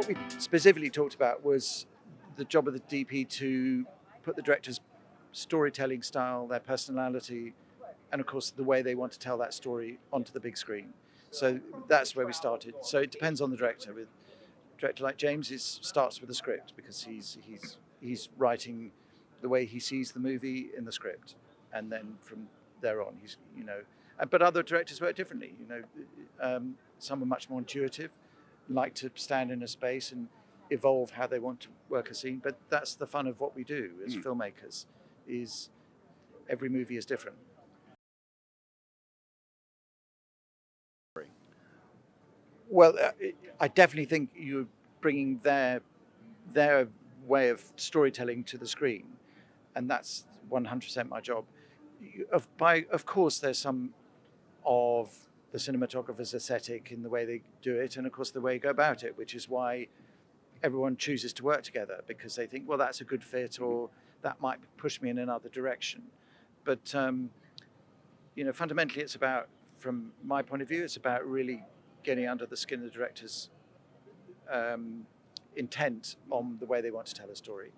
What we specifically talked about was the job of the DP to put the director's storytelling style, their personality, and of course the way they want to tell that story onto the big screen. So that's where we started. So it depends on the director. With a director like James, it starts with the script because he's writing the way he sees the movie in the script, and then from there on, But other directors work differently. Some are much more intuitive, like to stand in a space and evolve how they want to work a scene. But that's the fun of what we do as filmmakers. Is every movie is different. Well, I definitely think you're bringing their way of storytelling to the screen, and that's 100% my job. Of course, there's some of the cinematographer's aesthetic in the way they do it, and of course the way you go about it, which is why everyone chooses to work together, because they think, well, that's a good fit, or that might push me in another direction. But fundamentally, it's about, from my point of view, it's about really getting under the skin of the director's intent on the way they want to tell a story.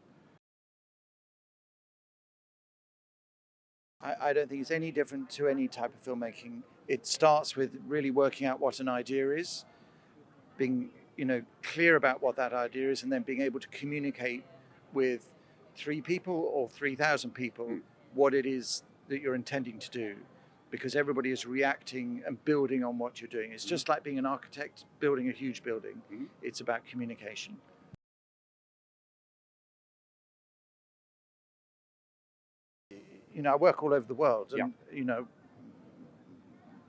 I don't think it's any different to any type of filmmaking. It starts with really working out what an idea is, being clear about what that idea is, and then being able to communicate with 3 people or 3,000 people what it is that you're intending to do, because everybody is reacting and building on what you're doing. It's just like being an architect building a huge building. It's about communication. I work all over the world, and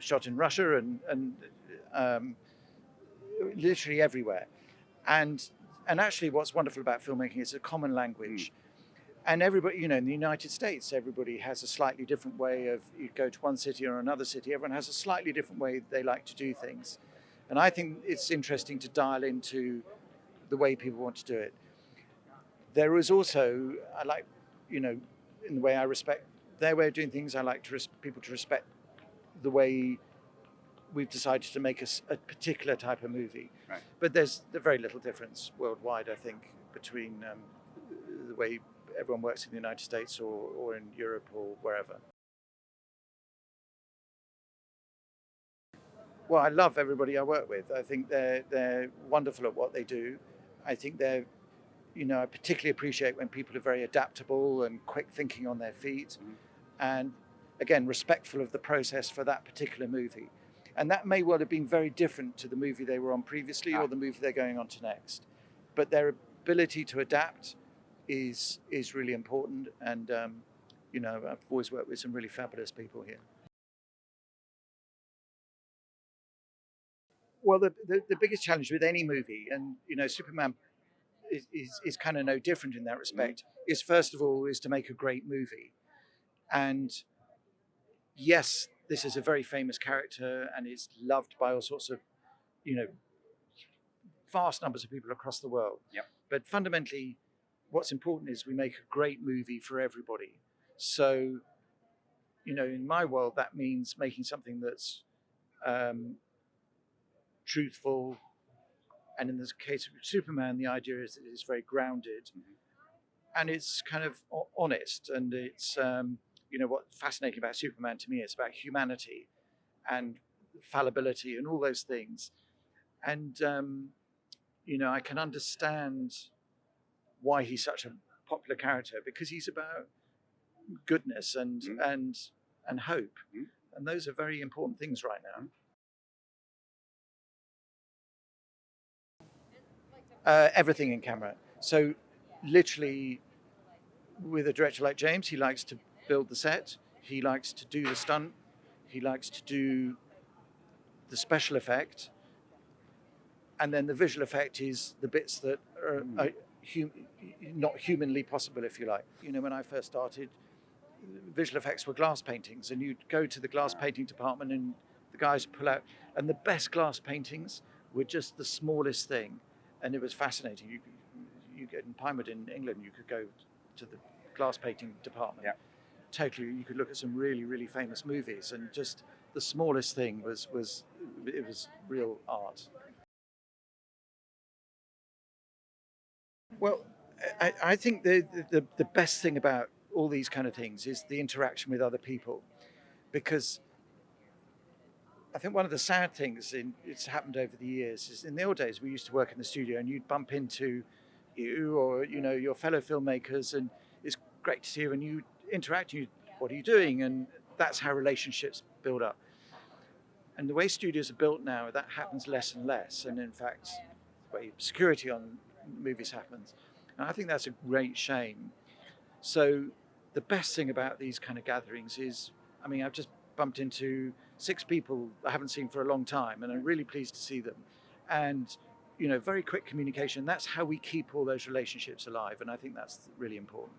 shot in Russia and literally everywhere. And actually, what's wonderful about filmmaking is a common language. And everybody, in the United States, everybody has a slightly different way of, you go to one city or another city, everyone has a slightly different way they like to do things. And I think it's interesting to dial into the way people want to do it. There is also, I like, in the way I respect their way of doing things, I like people to respect the way we've decided to make a particular type of movie. Right. But there's very little difference worldwide, I think, between the way everyone works in the United States or in Europe or wherever. Well, I love everybody I work with. I think they're wonderful at what they do. I think I particularly appreciate when people are very adaptable and quick thinking on their feet, and again, respectful of the process for that particular movie. And that may well have been very different to the movie they were on previously or the movie they're going on to next. But their ability to adapt is really important. And, I've always worked with some really fabulous people here. Well, the biggest challenge with any movie, and, Superman is kind of no different in that respect, is first of all, is to make a great movie. And yes, this is a very famous character and is loved by all sorts of, vast numbers of people across the world. Yep. But fundamentally, what's important is we make a great movie for everybody. So, in my world, that means making something that's truthful. And in this case of Superman, the idea is that it's very grounded and it's kind of honest. And it's, what's fascinating about Superman to me is about humanity and fallibility and all those things. And, I can understand why he's such a popular character, because he's about goodness and hope. And those are very important things right now. Everything in camera. So literally, with a director like James, he likes to build the set, he likes to do the stunt, he likes to do the special effect, and then the visual effect is the bits that are not humanly possible, if you like. When I first started, visual effects were glass paintings, and you'd go to the glass painting department and the guys pull out, and the best glass paintings were just the smallest thing. And it was fascinating. You get in Pinewood in England, you could go to the glass painting department. Yeah. Totally, you could look at some really, really famous movies, and just the smallest thing was real art. Well, I think the best thing about all these kind of things is the interaction with other people, because I think one of the sad things it's happened over the years is in the old days we used to work in the studio and you'd bump into you or your fellow filmmakers, and it's great to see you and you interact. You, what are you doing? And that's how relationships build up. And the way studios are built now, that happens less and less. And in fact, the way security on movies happens. And I think that's a great shame. So the best thing about these kind of gatherings is, I mean, I've just bumped into 6 people I haven't seen for a long time, and I'm really pleased to see them. And very quick communication. That's how we keep all those relationships alive, and I think that's really important.